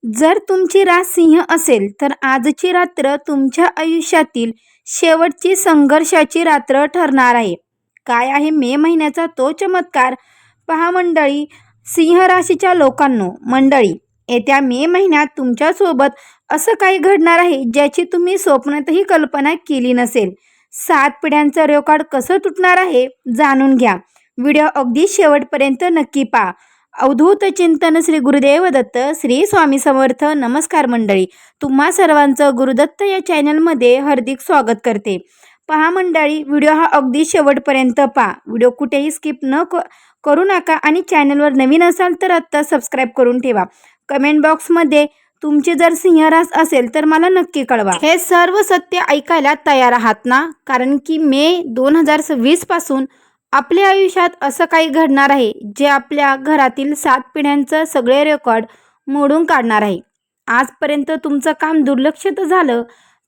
जर तुमची रास सिंह असेल तर आजची रात्र तुमच्या आयुष्यातील शेवटची संघर्षाची रात्र ठरणार आहे. काय आहे मे महिन्याचा तो चमत्कार? पहा मंडळी, सिंह राशीच्या लोकांनो, मंडळी, येत्या मे महिन्यात तुमच्यासोबत असं काही घडणार आहे ज्याची तुम्ही स्वप्नातही कल्पना केली नसेल. 7 पिढ्यांचं रेकॉर्ड कसं तुटणार आहे जाणून घ्या. व्हिडिओ अगदी शेवटपर्यंत नक्की पहा. अवधूत चिंतन श्री गुरुदेव दत्त, श्री स्वामी समर्थ. नमस्कार मंडळी, तुम्हा सर्वांचं गुरुदत्त या चॅनलमध्ये हार्दिक स्वागत करते. पहा मंडळी, व्हिडिओ हा अगदी शेवटपर्यंत पहा. व्हिडिओ कुठेही स्किप करू नका आणि चॅनलवर नवीन असाल तर आत्ता सबस्क्राईब करून ठेवा. कमेंट बॉक्समध्ये तुमची जर सिंह रास असेल तर मला नक्की कळवा. हे सर्व सत्य ऐकायला तयार आहात ना? कारण की मे 2026 पासून आपल्या आयुष्यात असं काही घडणार आहे जे आपल्या घरातील 7 पिढ्यांचं सगळे रेकॉर्ड मोडून काढणार आहे. आजपर्यंत तुमचं काम दुर्लक्षित झालं,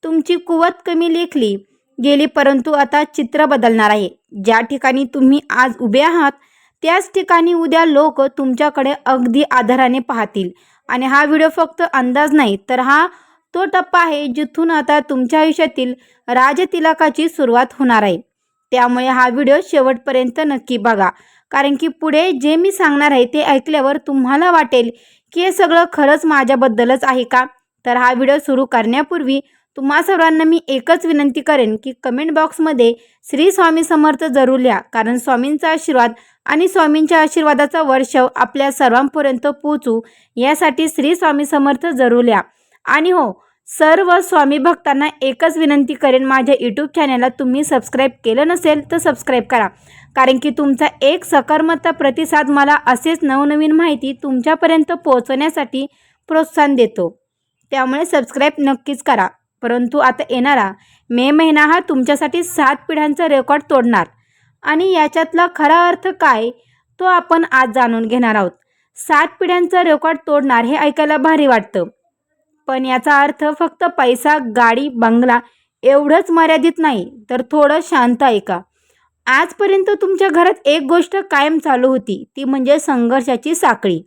तुमची कुवत कमी लेखली गेली, परंतु आता चित्र बदलणार आहे. ज्या ठिकाणी तुम्ही आज उभे आहात त्याच ठिकाणी उद्या लोक तुमच्याकडे अगदी आदराने पाहतील. आणि हा व्हिडिओ फक्त अंदाज नाही, तर हा तो टप्पा आहे जिथून आता तुमच्या आयुष्यातील राजतिलकाची सुरुवात होणार आहे. त्यामुळे हा व्हिडिओ शेवटपर्यंत नक्की बघा, कारण की पुढे जे मी सांगणार आहे ते ऐकल्यावर तुम्हाला वाटेल की हे सगळं खरंच माझ्याबद्दलच आहे का? तर हा व्हिडिओ सुरू करण्यापूर्वी तुम्हा सर्वांना मी एकच विनंती करेन की कमेंट बॉक्समध्ये श्री स्वामी समर्थ जरूर लिहा, कारण स्वामींचा आशीर्वाद आणि स्वामींच्या आशीर्वादाचा वर्षाव आपल्या सर्वांपर्यंत पोहोचू यासाठी श्री स्वामी समर्थ जरूर लिहा. आणि हो, सर्व स्वामी भक्तांना एकच विनंती करेन, माझ्या यूट्यूब चॅनलला तुम्ही सबस्क्राईब केलं नसेल तर सबस्क्राईब करा, कारण की तुमचा एक सकारात्मक प्रतिसाद मला असेच नवनवीन माहिती तुमच्यापर्यंत पोहोचवण्यासाठी प्रोत्साहन देतो. त्यामुळे सबस्क्राईब नक्कीच करा. परंतु आता येणारा मे महिना हा तुमच्यासाठी 7 पिढ्यांचा रेकॉर्ड तोडणार आणि याच्यातला खरा अर्थ काय तो आपण आज जाणून घेणार आहोत. 7 पिढ्यांचा रेकॉर्ड तोडणार हे ऐकायला भारी वाटतं, पण याचा अर्थ फक्त पैसा, गाडी, बंगला एवढंच मर्यादित नाही, तर थोडं शांत ऐका. आजपर्यंत तुमच्या घरात एक गोष्ट कायम चालू होती, ती म्हणजे संघर्षाची साखळी.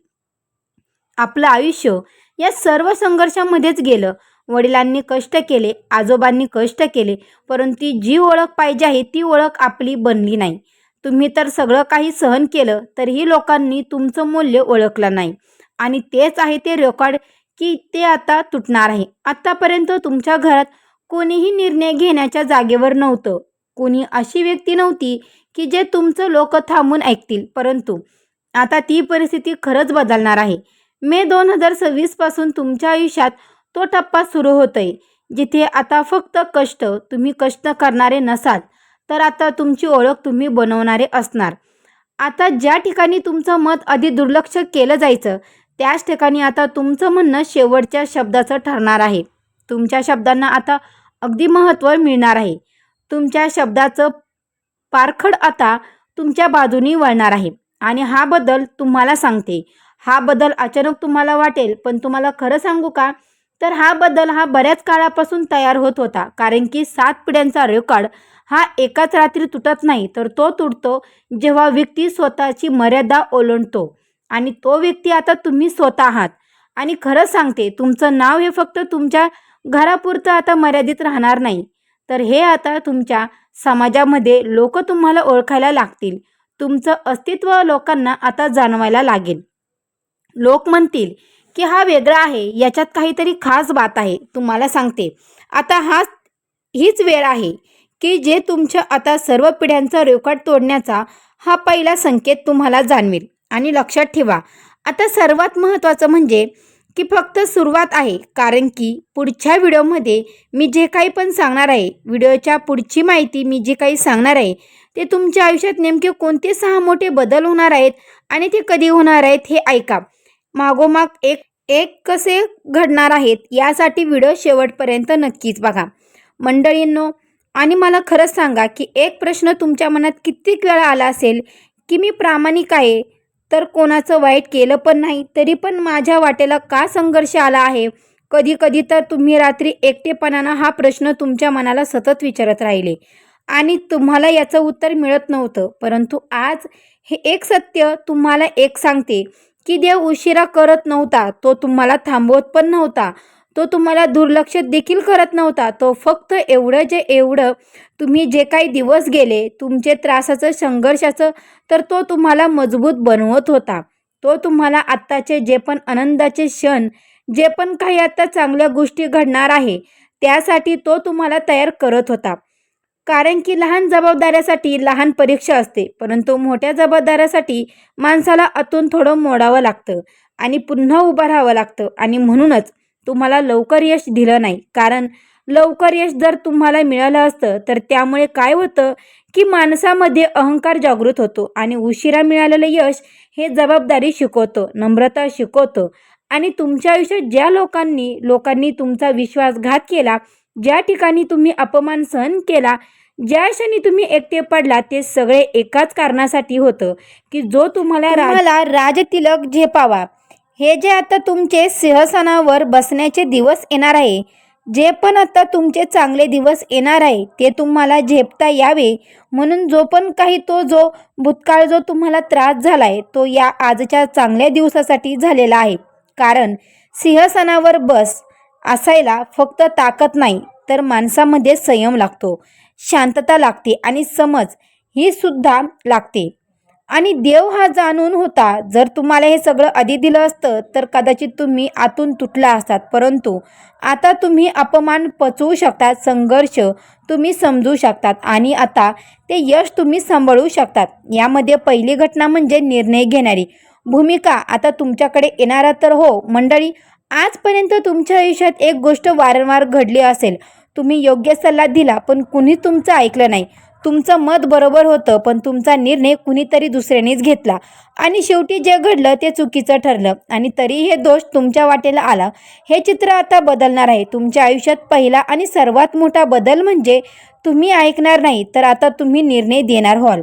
आपलं आयुष्य या सर्व संघर्षामध्येच गेलं. वडिलांनी कष्ट केले, आजोबांनी कष्ट केले, परंतु जी ओळख पाहिजे आहे ती ओळख आपली बनली नाही. तुम्ही तर सगळं काही सहन केलं, तरीही लोकांनी तुमचं मूल्य ओळखलं नाही. आणि तेच आहे ते रेकॉर्ड की ते आता तुटणार आहे. आतापर्यंत तुमच्या घरात कोणीही निर्णय घेण्याच्या जागेवर नव्हतं. कोणी अशी व्यक्ती नव्हती की जे तुमचं लोक थांबून ऐकतील, परंतु आता ती परिस्थिती खरंच बदलणार आहे. मे 2026 पासून तुमच्या आयुष्यात तो टप्पा सुरू होतोय जिथे आता फक्त तुम्ही कष्ट करणारे नसाल, तर आता तुमची ओळख तुम्ही बनवणारे असणार. आता ज्या ठिकाणी तुमचं मत आधी दुर्लक्ष केलं जायचं त्याच ठिकाणी आता तुमचं म्हणणं शेवटच्या शब्दाचं ठरणार आहे. तुमच्या शब्दांना आता अगदी महत्त्व मिळणार आहे. तुमच्या शब्दाचं पारखड आता तुमच्या बाजूनी वळणार आहे. आणि हा बदल तुम्हाला सांगते, हा बदल अचानक तुम्हाला वाटेल, पण तुम्हाला खरं सांगू का, तर हा बदल बऱ्याच काळापासून तयार होत होता. कारण की 7 पिढ्यांचा रेकॉर्ड हा एकाच रात्री तुटत नाही, तर तो तुटतो जेव्हा व्यक्ती स्वतःची मर्यादा ओलांडतो. आणि तो व्यक्ती आता तुम्ही स्वतः आहात. आणि खरं सांगते, तुमचं नाव हे फक्त तुमच्या घरापुरतं आता मर्यादित राहणार नाही, तर हे आता तुमच्या समाजामध्ये लोक तुम्हाला ओळखायला लागतील. तुमचं अस्तित्व लोकांना आता जाणवायला लागेल. लोक म्हणतील की हा वेगळा आहे, याच्यात काहीतरी खास बात आहे. तुम्हाला सांगते, आता हीच वेळ आहे की जे तुमच्या आता सर्व पिढ्यांचा रेकॉर्ड तोडण्याचा हा पहिला संकेत तुम्हाला जाणवेल. आणि लक्षात ठेवा, आता सर्वात महत्त्वाचं म्हणजे की फक्त सुरुवात आहे, कारण की पुढच्या व्हिडिओमध्ये मी जे काही पण सांगणार आहे, व्हिडिओच्या पुढची माहिती मी जे काही सांगणार आहे ते तुमच्या आयुष्यात नेमके कोणते 6 मोठे बदल होणार आहेत आणि ते कधी होणार आहेत हे ऐका. मागोमाग एक कसे घडणार आहेत यासाठी व्हिडिओ शेवटपर्यंत नक्कीच बघा मंडळींनो. आणि मला खरंच सांगा की एक प्रश्न तुमच्या मनात कित्येक वेळा आला असेल की मी प्रामाणिक आहे, तर कोणाचं वाईट केलं पण नाही, तरी पण माझ्या वाटेला का संघर्ष आला आहे? कधी कधी तर तुम्ही रात्री एकटेपणानं हा प्रश्न तुमच्या मनाला सतत विचारत राहिले आणि तुम्हाला याचं उत्तर मिळत नव्हतं. परंतु आज हे एक सत्य तुम्हाला एक सांगते की देव उशिरा करत नव्हता, तो तुम्हाला थांबवत पण नव्हता, तो तुम्हाला दुर्लक्ष देखील करत नव्हता. तो फक्त एवढं तुम्ही जे काही दिवस गेले तुमचे त्रासाचं, संघर्षाचं, तर तो तुम्हाला मजबूत बनवत होता. तो तुम्हाला आत्ताचे जे पण आनंदाचे क्षण, जे पण काही आता चांगल्या गोष्टी घडणार आहे, त्यासाठी तो तुम्हाला तयार करत होता. कारण की लहान जबाबदाऱ्यासाठी लहान परीक्षा असते, परंतु मोठ्या जबाबदाऱ्यासाठी माणसाला आतून थोडं मोडावं लागतं आणि पुन्हा उभं राहावं लागतं. आणि म्हणूनच तुम्हाला लवकर यश दिलं नाही. कारण लवकर यश जर तुम्हाला मिळालं असतं तर त्यामुळे काय होतं की माणसामध्ये अहंकार जागृत होतो आणि उशिरा मिळालेलं यश हे जबाबदारी शिकवतं, नम्रता शिकवतं. आणि तुमच्या आयुष्यात ज्या लोकांनी तुमचा विश्वासघात केला, ज्या ठिकाणी तुम्ही अपमान सहन केला, ज्या क्षणी तुम्ही एकटे पडला, ते सगळे एकाच कारणासाठी होतं की जो तुम्हाला राजतिलक झेपावा. हे जे आता तुमचे सिंहासनावर बसण्याचे दिवस येणार आहे, जे पण आता तुमचे चांगले दिवस येणार आहे, ते तुम्हाला झेपता यावे म्हणून जो भूतकाळ जो तुम्हाला त्रास झाला आहे, तो या आजच्या चांगल्या दिवसासाठी झालेला आहे. कारण सिंहासनावर असायला फक्त ताकद नाही, तर माणसामध्ये संयम लागतो, शांतता लागते आणि समज ही सुद्धा लागते. आणि देव हा जाणून होता, जर तुम्हाला हे सगळं आधी दिलं असतं तर कदाचित तुम्ही आतून तुटला असतात. परंतु आता तुम्ही अपमान पचवू शकतात, संघर्ष तुम्ही समजू शकतात आणि आता ते यश तुम्ही सांभाळू शकतात. यामध्ये पहिली घटना म्हणजे निर्णय घेणारी भूमिका आता तुमच्याकडे येणारा. तर हो मंडळी, आजपर्यंत तुमच्या आयुष्यात एक गोष्ट वारंवार घडली असेल. तुम्ही योग्य सल्ला दिला पण कुणीच तुमचं ऐकलं नाही. तुमचं मत बरोबर होतं पण तुमचा निर्णय कुणीतरी दुसऱ्यानेच घेतला आणि शेवटी जे घडलं ते चुकीचं ठरलं आणि तरी हे दोष तुमच्या वाटेला आला. हे चित्र आता बदलणार आहे. तुमच्या आयुष्यात पहिला आणि सर्वात मोठा बदल म्हणजे तुम्ही ऐकणार नाही, तर आता तुम्ही निर्णय देणार व्हाल.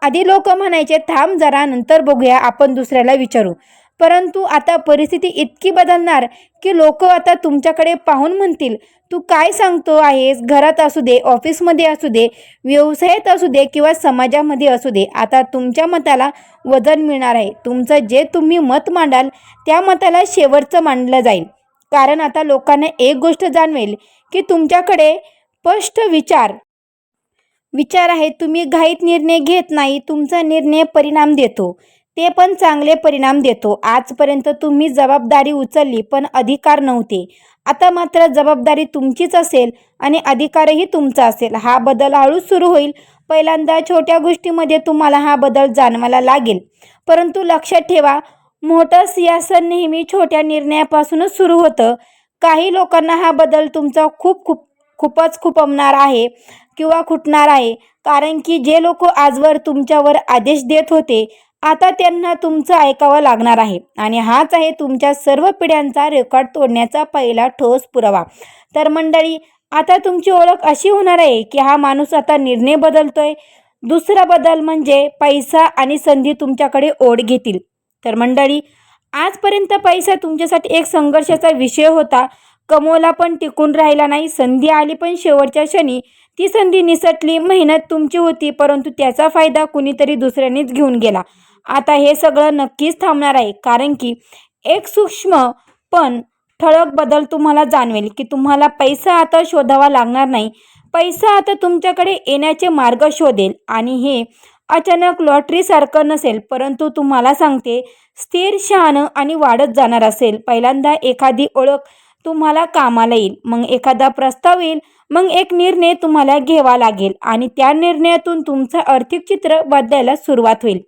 आधी लोक म्हणायचे थांब जरा, नंतर बघूया, आपण दुसऱ्याला विचारू. परंतु आता परिस्थिती इतकी बदलणार की लोक आता तुमच्याकडे पाहून म्हणतील तू काय सांगतो आहेस. घरात असू दे, ऑफिसमध्ये असू दे, व्यवसायात असू दे किंवा समाजामध्ये असू दे, आता तुमच्या मताला वजन मिळणार आहे. तुमचं जे तुम्ही मत मांडाल त्या मताला शेवटचं मानलं जाईल. कारण आता लोकांना एक गोष्ट जाणवेल की तुमच्याकडे स्पष्ट विचार आहे. तुम्ही घाईत निर्णय घेत नाही. तुमचा निर्णय परिणाम देतो, ते पण चांगले परिणाम देतो. आजपर्यंत तुम्ही जबाबदारी उचलली पण अधिकार नव्हते. आता मात्र जबाबदारी तुमचीच असेल आणि अधिकारही तुमचा असेल. हा बदल हळूच सुरू होईल. पहिल्यांदा छोट्या गोष्टीमध्ये तुम्हाला हा बदल जाणवायला लागेल. परंतु लक्षात ठेवा, मोठं सिंहासन नेहमी छोट्या निर्णयापासूनच सुरू होतं. काही लोकांना हा बदल तुमचा खूपच खुपवणार आहे किंवा खुटणार आहे. कारण की जे लोक आजवर तुमच्यावर आदेश देत होते, आता त्यांना तुमचं ऐकावं लागणार आहे. आणि हाच आहे तुमच्या सर्व पिढ्यांचा रेकॉर्ड तोडण्याचा पहिला ठोस पुरावा. तर मंडळी, आता तुमची ओळख अशी होणार आहे की हा माणूस आता निर्णय बदलतोय. दुसरा बदल म्हणजे पैसा आणि संधी तुमच्याकडे ओढ घेतील. तर मंडळी, आजपर्यंत पैसा तुमच्यासाठी एक संघर्षाचा विषय होता. कमवला पण टिकून राहिला नाही. संधी आली पण शेवटच्या क्षणी ती संधी निसटली. मेहनत तुमची होती परंतु त्याचा फायदा कुणीतरी दुसऱ्यानेच घेऊन गेला. आता हे सगळं नक्कीच थांबणार आहे. कारण की एक सूक्ष्म पण ठळक बदल तुम्हाला जाणवेल की तुम्हाला पैसा आता शोधावा लागणार नाही. पैसा आता तुमच्याकडे येण्याचे मार्ग शोधेल. आणि हे अचानक लॉटरीसारखं नसेल, परंतु तुम्हाला सांगते स्थिर, शहाणं आणि वाढत जाणार असेल. पहिल्यांदा एखादी ओळख तुम्हाला कामाला येईल, मग एखादा प्रस्ताव येईल, मग एक निर्णय तुम्हाला घ्यावा लागेल आणि त्या निर्णयातून तुमचं आर्थिक चित्र बदलायला सुरुवात होईल.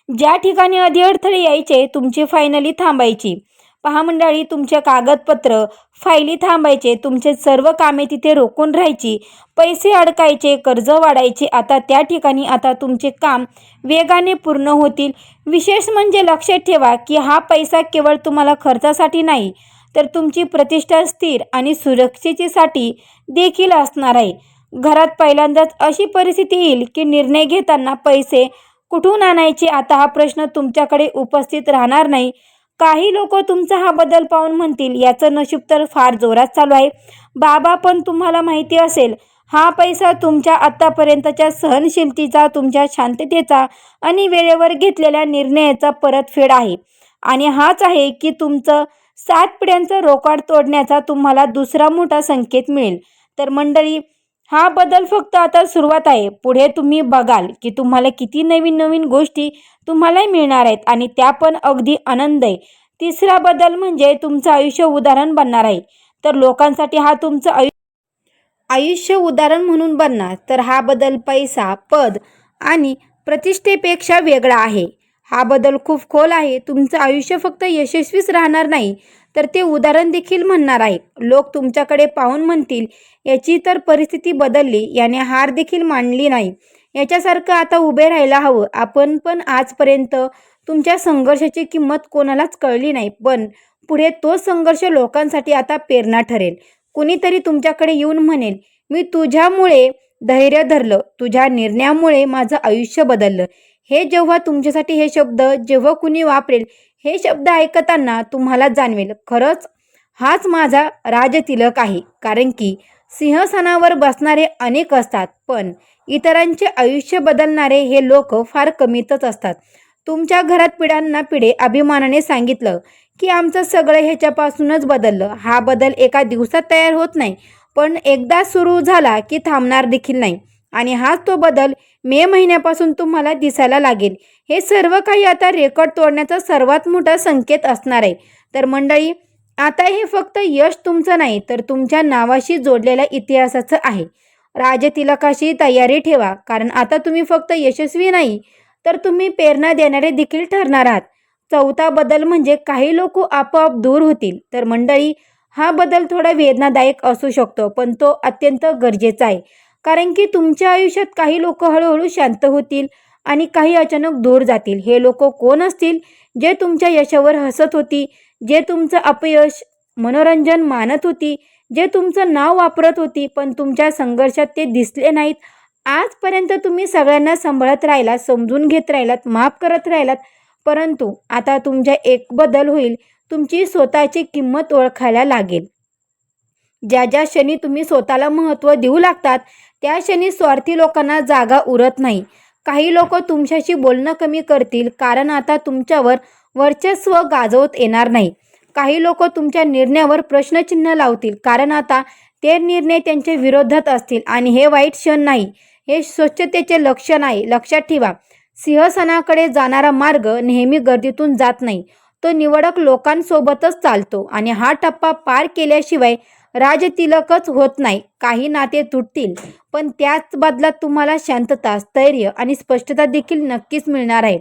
ज्या ठिकाणी आधी अडथळे यायचे, तुमची फायनली थांबायची. पहा मंडळी, तुमचे कागदपत्र फायली थांबायचे, तुमचे सर्व कामे तिथे रोखून राहायची, पैसे अडकायचे, कर्ज वाढायचे. आता त्या ठिकाणी आता तुमचे काम वेगाने पूर्ण होतील. विशेष म्हणजे लक्षात ठेवा की हा पैसा केवळ तुम्हाला खर्चासाठी नाही, तर तुमची प्रतिष्ठा स्थिर आणि सुरक्षेसाठी देखील असणार आहे. घरात पहिल्यांदाच अशी परिस्थिती येईल की निर्णय घेताना पैसे कुठून आणायचे, आता हा प्रश्न तुमच्याकडे उपस्थित राहणार नाही. काही लोक तुमचा हा बदल पाहून म्हणतील याचं नशीब तर फार जोरात चालू आहे. बाबा, पण तुम्हाला माहिती असेल हा पैसा तुमच्या आत्तापर्यंतच्या सहनशीलतेचा, तुमच्या शांततेचा आणि वेळेवर घेतलेल्या निर्णयाचा परतफेड आहे. आणि हाच आहे की तुमचं 7 पिढ्यांचं रोकाड तोडण्याचा तुम्हाला दुसरा मोठा संकेत मिळेल. तर मंडळी, हा बदल फक्त आता सुरुवात आहे. पुढे तुम्ही बघाल की तुम्हाला किती नवीन नवीन गोष्टी तुम्हाला मिळणार आहेत आणि त्या पण अगदी आनंददायी. तिसरा बदल म्हणजे तुमचं आयुष्य उदाहरण बनणार आहे. तर लोकांसाठी हा तुमचं आयुष्य उदाहरण म्हणून बनणार. तर हा बदल पैसा, पद आणि प्रतिष्ठेपेक्षा वेगळा आहे. हा बदल खूप खोल आहे. तुमचं आयुष्य फक्त यशस्वीच राहणार नाही, तर ते उदाहरण देखील म्हणणार आहे. लोक तुमच्याकडे पाहून म्हणतील, याची तर परिस्थिती बदलली, याने हार देखील मानली नाही, याच्यासारखं आता उभे राहायला हवं. आपण पण आजपर्यंत तुमच्या संघर्षाची किंमत कोणालाच कळली नाही, पण पुढे तो संघर्ष लोकांसाठी आता प्रेरणा ठरेल. कुणीतरी तुमच्याकडे येऊन म्हणेल, मी तुझ्यामुळे धैर्य धरलं, तुझ्या निर्णयामुळे माझं आयुष्य बदललं. हे जेव्हा तुमच्यासाठी हे शब्द जेव्हा कुणी वापरेल, हे शब्द ऐकताना तुम्हाला जाणवेल, खरंच हाच माझा राजतिलक आहे. कारण की सिंहासनावर बसणारे अनेक असतात, पण इतरांचे आयुष्य बदलणारे हे लोक फार कमीतच असतात. तुमच्या घरात पिढ्याना पिढे अभिमानाने सांगितलं की आमचं सगळं ह्याच्यापासूनच बदललं. हा बदल एका दिवसात तयार होत नाही, पण एकदा सुरू झाला की थांबणार देखील नाही. आणि हाच तो बदल मे महिन्यापासून तुम्हाला दिसायला लागेल. हे सर्व काही आता रेकॉर्ड तोडण्याचा सर्वात मोठा संकेत असणार आहे. तर मंडळी, आता हे फक्त यश तुमचं नाही, तर तुमच्या नावाशी जोडलेल्या इतिहासाचं आहे. राजतिलकाशी तयारी ठेवा, कारण आता तुम्ही फक्त यशस्वी नाही, तर तुम्ही प्रेरणा देणारे देखील ठरणार आहात. चौथा बदल म्हणजे काही लोक आपोआप दूर होतील. तर मंडळी, हा बदल थोडा वेदनादायक असू शकतो, पण तो अत्यंत गरजेचा आहे. कारण की तुमच्या आयुष्यात काही लोक हळूहळू शांत होतील आणि काही अचानक दूर जातील. हे लोक कोण असतील? जे तुमच्या यशावर हसत होती, जे तुमचं अपयश मनोरंजन मानत होती, जे तुमचं नाव वापरत होती, पण तुमच्या संघर्षात ते दिसले नाहीत. आजपर्यंत तुम्ही सगळ्यांना सांभाळत राहिलात, समजून घेत राहिलात, माफ करत राहिलात, परंतु आता तुमच्या एक बदल होईल. तुमची स्वतःची किंमत ओळखायला लागेल. ज्या ज्या क्षणी तुम्ही स्वतःला महत्त्व देऊ लागतात, त्या क्षणी स्वार्थी लोकांना जागा उरत नाही. काही लोक तुमच्याशी बोलणं कमी करतील, कारण आता तुमच्यावर वर्चस्व गाजवत येणार नाही. काही लोक तुमच्या निर्णयावर प्रश्नचिन्ह लावतील, कारण आता ते निर्णय त्यांच्या विरोधात असतील. आणि हे वाईट क्षण नाही, हे स्वच्छतेचे लक्षण आहे. लक्षात ठेवा, सिंहासनाकडे जाणारा मार्ग नेहमी गर्दीतून जात नाही, तो निवडक लोकांसोबतच चालतो. आणि हा टप्पा पार केल्याशिवाय राजतिलकच होत नाही. काही नाते तुटतील, पण त्याच बदलात तुम्हाला शांतता, स्थैर्य आणि स्पष्टता देखील नक्कीच मिळणार आहे.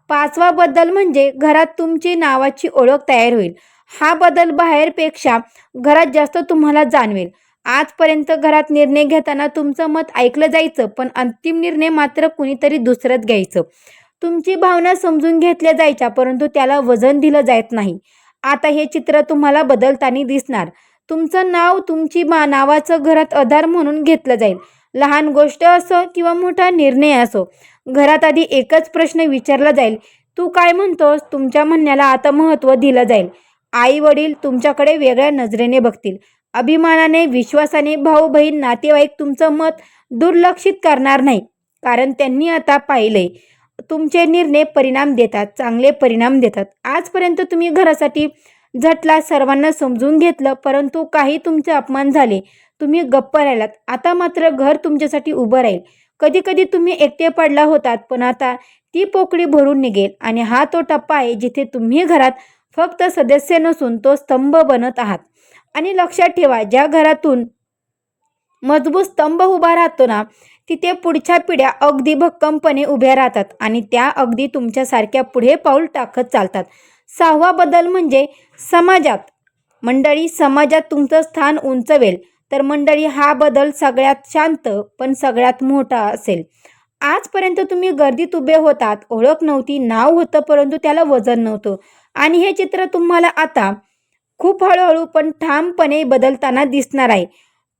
पाचवा बदल म्हणजे घरात तुमची नावाची ओळख तयार होईल. हा बदल बाहेरपेक्षा घरात जास्त तुम्हाला जाणवेल. आजपर्यंत घरात निर्णय घेताना तुमचं मत ऐकलं जायचं, पण अंतिम निर्णय मात्र कुणीतरी दुसरंच घ्यायचं. तुमची भावना समजून घेतल्या जायच्या, परंतु त्याला वजन दिलं जात नाही. आता हे चित्र तुम्हाला बदलताना दिसणार. तुमचं नाव, तुमची नावाचं घरात आधार म्हणून घेतलं जाईल. लहान गोष्ट असो किंवा मोठा निर्णय असो, घरात आधी एकच प्रश्न विचारला जाईल, तू काय म्हणतोस? तुमच्या म्हणण्याला आता महत्त्व दिलं जाईल. आई वडील तुमच्याकडे वेगळ्या नजरेने बघतील. अभिमानाने, विश्वासाने भाऊ बहीण, नातेवाईक तुमचं मत दुर्लक्षित करणार नाही, कारण त्यांनी आता पाहिलंय तुमचे निर्णय परिणाम देतात, चांगले परिणाम देतात. आजपर्यंत तुम्ही घरासाठी झटला, सर्वांना समजून घेतलं, परंतु काही तुमचे अपमान झाले, तुम्ही गप्प राहिलात. आता मात्र घर तुमच्यासाठी उभं राहील. कधी कधी तुम्ही एकटे पडला होतात, पण आता ती पोकळी भरून निघेल. आणि हा तो टप्पा आहे जिथे तुम्ही घरात फक्त सदस्य नसून तो स्तंभ बनत आहात. आणि लक्षात ठेवा, ज्या घरातून मजबूत स्तंभ उभा राहतो ना, तिथे पुढच्या पिढ्या अगदी भक्कमपणे उभ्या राहतात आणि त्या अगदी तुमच्यासारख्या पुढे पाऊल टाकत चालतात. सहावा बदल म्हणजे समाजात. मंडळी, समाजात तुमचं स्थान उंचवेल. तर मंडळी, हा बदल सगळ्यात शांत पण सगळ्यात मोठा असेल. आजपर्यंत तुम्ही गर्दीत उभे होतात, ओळख नव्हती, नाव होतं, परंतु त्याला वजन नव्हतं. आणि हे चित्र तुम्हाला आता खूप हळूहळू पण ठामपणे बदलताना दिसणार आहे.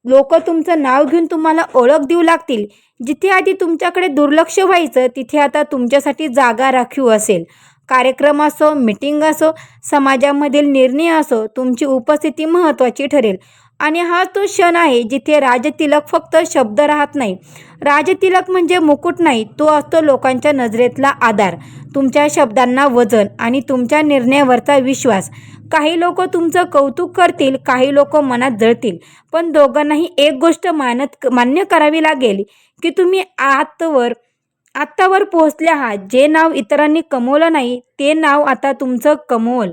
लोक तुमचं नाव घेऊन तुम्हाला ओळख देऊ लागतील. जिथे आधी तुमच्याकडे दुर्लक्ष व्हायचं, तिथे आता तुमच्यासाठी जागा राखीव असेल. कार्यक्रम असो, मीटिंग असो, समाजामधील निर्णय असो, तुमची उपस्थिती महत्त्वाची ठरेल. आणि हा तो क्षण आहे जिथे राजतिलक फक्त शब्द राहत नाही. राजतिलक म्हणजे मुकुट नाही, तो असतो लोकांच्या नजरेतला आधार, तुमच्या शब्दांना वजन आणि तुमच्या निर्णयावरचा विश्वास. काही लोक तुमचं कौतुक करतील, काही लोक मनात जळतील, पण दोघांनाही एक गोष्ट मान्य करावी लागेल की तुम्ही आत्तावर पोहोचले आहात. जे नाव इतरांनी कमवलं नाही ते नाव आता तुमचं कमवल.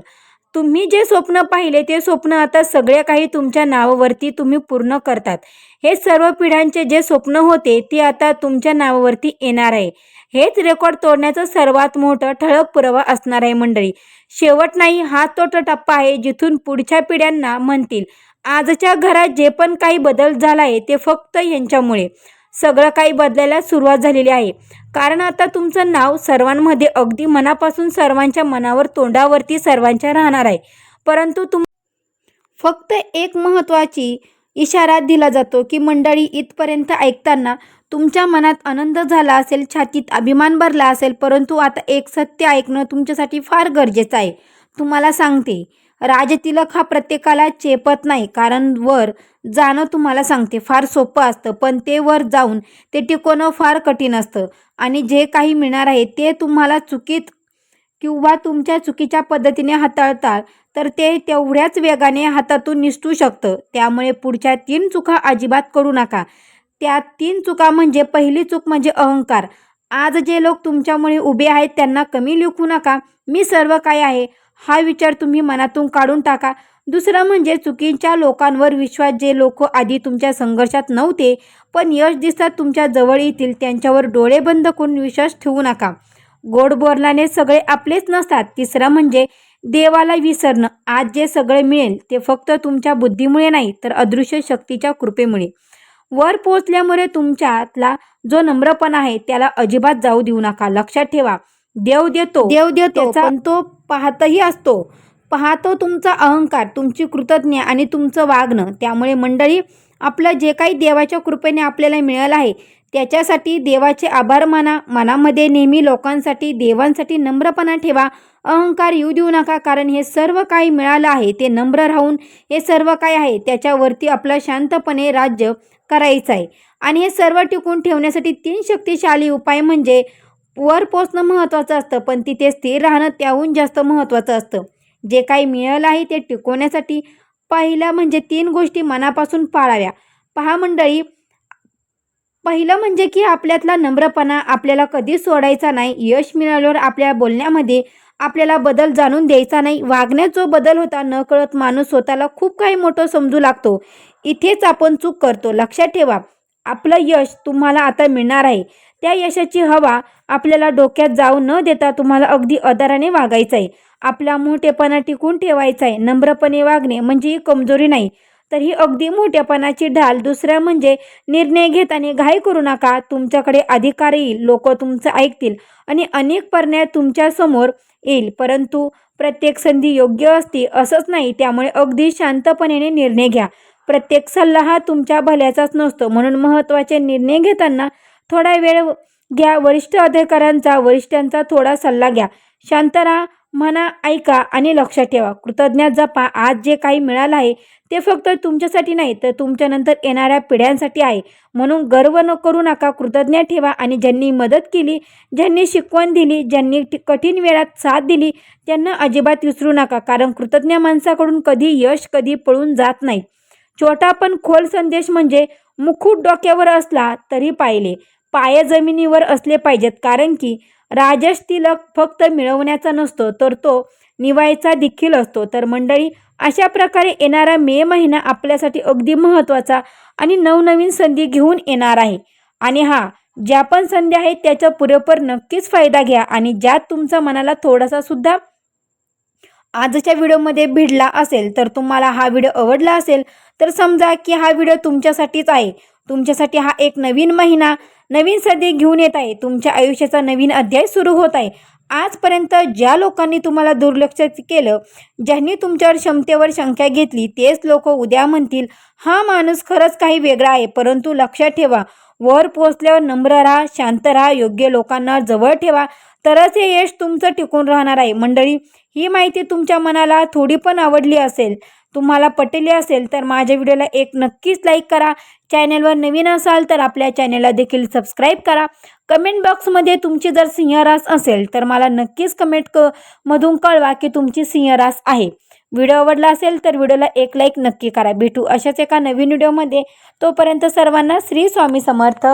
तुम्ही जे स्वप्न पाहिले ते स्वप्न आता सगळे काही तुमच्या नावावरती तुम्ही पूर्ण करतात. हे सर्व पिढ्यांचे जे स्वप्न होते ते आता तुमच्या नावावरती येणार आहे. हेच रेकॉर्ड तोडण्याचं सर्वात मोठं ठळक पुरावा असणार आहे मंडळी. शेवट नाही, हा तो टप्पा आहे जिथून पुढच्या पिढ्यांना म्हणतील, आजच्या घरात जे पण काही बदल झाला आहे ते फक्त यांच्यामुळे. सगळं काही बदलायला सुरुवात झालेली आहे. कारण आता तुमचं नाव सर्वांमध्ये, अगदी मनापासून सर्वांच्या मनावर, तोंडावरती सर्वांच्या राहणार आहे. परंतु फक्त एक महत्त्वाची इशारा दिला जातो की मंडळी, इथपर्यंत ऐकताना तुमच्या मनात आनंद झाला असेल, छातीत अभिमान भरला असेल, परंतु आता एक सत्य ऐकणं तुमच्यासाठी फार गरजेचं आहे. तुम्हाला सांगते, राजतिलक हा प्रत्येकाला चेपत नाही. कारण वर जाणं तुम्हाला सांगते फार सोपं असतं, पण ते वर जाऊन ते टिकवणं फार कठीण असतं. आणि जे काही मिळणार आहे ते तुम्हाला चुकीत किंवा तुमच्या चुकीच्या पद्धतीने हाताळता तर ते तेवढ्याच वेगाने हातातून निसटू शकतं. त्यामुळे पुढच्या 3 चुका अजिबात करू नका. त्या 3 चुका म्हणजे, पहिली चूक म्हणजे अहंकार. आज जे लोक तुमच्यामुळे उभे आहेत त्यांना कमी लेखू नका. मी सर्व काय आहे हा विचार तुम्ही मनातून काढून टाका. दुसरं म्हणजे चुकीच्या लोकांवर विश्वास. जे लोक आधी तुमच्या संघर्षात नव्हते पण यश दिसतात तुमच्या जवळ येतील, त्यांच्यावर डोळे बंद करून विश्वास ठेवू नका. गोड बोलण्याने सगळे आपलेच नसतात. तिसरं म्हणजे देवाला विसरणं. आज जे सगळे मिळेल ते फक्त तुमच्या बुद्धीमुळे नाही तर अदृश्य शक्तीच्या कृपेमुळे. वर पोहोचल्यामुळे तुमच्यातला जो नम्रपणा आहे त्याला अजिबात जाऊ देऊ नका. लक्षात ठेवा, देव देतो पण तो पाहतही असतो. पाहतो तुमचा अहंकार, तुमची कृतज्ञ आणि तुमचं वागणं. त्यामुळे मंडळी, आपलं जे काही देवाच्या कृपेने आपल्याला मिळालं आहे त्याच्यासाठी देवाचे आभार माना. मनामध्ये नेहमी लोकांसाठी, देवांसाठी नम्रपणा ठेवा. अहंकार येऊ देऊ नका. कारण हे सर्व काही मिळालं आहे ते नम्र राहून, हे सर्व काय आहे त्याच्यावरती आपलं शांतपणे राज्य करायचं आहे. आणि हे सर्व टिकून ठेवण्यासाठी 3 शक्तिशाली उपाय म्हणजे, वर पोचणं महत्त्वाचं असतं पण तिथे स्थिर राहणं त्याहून जास्त महत्त्वाचं असतं. जे काही मिळालं आहे ते टिकवण्यासाठी पहिलं म्हणजे 3 गोष्टी मनापासून पाळाव्या. पहा मंडळी, पहिलं म्हणजे की आपल्यातला नम्रपणा आपल्याला कधी सोडायचा नाही. यश मिळाल्यावर आपल्या बोलण्यामध्ये आपल्याला बदल जाणून द्यायचा नाही. वागण्यात जो बदल होता नकळत माणूस स्वतःला खूप काही मोठं समजू लागतो. इथेच आपण चूक करतो. लक्षात ठेवा, आपलं यश तुम्हाला आता मिळणार आहे. त्या यशाची हवा आपल्याला डोक्यात जाऊ न देता तुम्हाला अगदी आदराने वागायचं आहे. आपला मोठेपणा टिकून ठेवायचा आहे. नम्रपणे वागणे म्हणजे ही कमजोरी नाही तर ही अगदी मोठेपणाची ढाल. दुसरं म्हणजे निर्णय घेताना घाई करू नका. तुमच्याकडे अधिकार येईल, लोक तुमचं ऐकतील आणि अनेक पर्याय तुमच्या समोर येईल, परंतु प्रत्येक संधी योग्य असते असंच नाही. त्यामुळे अगदी शांतपणे निर्णय घ्या. प्रत्येक सल्ला हा तुमच्या भल्याचाच नसतो. म्हणून महत्त्वाचे निर्णय घेताना थोडा वेळ घ्या. वरिष्ठांचा थोडा सल्ला घ्या. शांत राहा, म्हणा, ऐका आणि लक्षात ठेवा, कृतज्ञता जपा. आज जे काही मिळालं आहे ते फक्त तुमच्यासाठी नाही तर तुमच्यानंतर येणाऱ्या पिढ्यांसाठी आहे. म्हणून गर्व करू नका. कृतज्ञता ठेवा आणि ज्यांनी मदत केली, ज्यांनी शिकवण दिली, ज्यांनी कठीण वेळात साथ दिली त्यांना अजिबात विसरू नका. कारण कृतज्ञ माणसाकडून कधी यश कधी पळून जात नाही. छोटा पण खोल संदेश म्हणजे, मुकुट डोक्यावर असला तरी पाय जमिनीवर असले पाहिजेत. कारण की राजतिलक फक्त मिळवण्याचा नसतो तर तो निवायचा देखील असतो. तर मंडळी, अशा प्रकारे येणारा मे महिना आपल्यासाठी अगदी महत्त्वाचा आणि नवनवीन संधी घेऊन येणार आहे. आणि ज्या पण संधी आहेत त्याचा पुरेपूर नक्कीच फायदा घ्या. आणि ज्यात तुमचा मनाला थोडासा सुद्धा आजच्या व्हिडिओमध्ये भिडला असेल तर तुम्हाला हा व्हिडिओ आवडला असेल तर समजा की हा व्हिडिओ तुमच्यासाठीच आहे. तुमच्यासाठी हा एक नवीन महिना, नवीन संधी घेऊन येत आहे. तुमच्या आयुष्याचा नवीन अध्याय सुरू होत आहे. आजपर्यंत ज्या लोकांनी तुम्हाला दुर्लक्ष केलं, ज्यांनी तुमच्यावर क्षमतेवर शंका घेतली, तेच लोक उद्या म्हणतील, हा माणूस खरंच काही वेगळा आहे. परंतु लक्षात ठेवा, वर पोहोचल्यावर नम्र राहा, शांत राहा, योग्य लोकांना जवळ ठेवा, तरच हे यश तुमचं टिकून राहणार आहे. मंडळी, ही माहिती तुमच्या मनाला थोडी पण आवडली असेल तुम्हाला पटली असेल तर माझ्या व्हिडिओला एक नक्कीच लाईक करा. चॅनलवर नवीन असाल तर आपल्या चॅनलला देखील सबस्क्राईब करा. कमेंट बॉक्समध्ये तुमची जर सिंह रास असेल तर मला नक्कीच मधून कळवा की तुमची सिंह रास आहे. व्हिडिओ आवडला असेल तर व्हिडिओला एक लाईक नक्की करा. भेटू अशाच एका नवीन व्हिडिओमध्ये. तोपर्यंत सर्वांना श्री स्वामी समर्थ.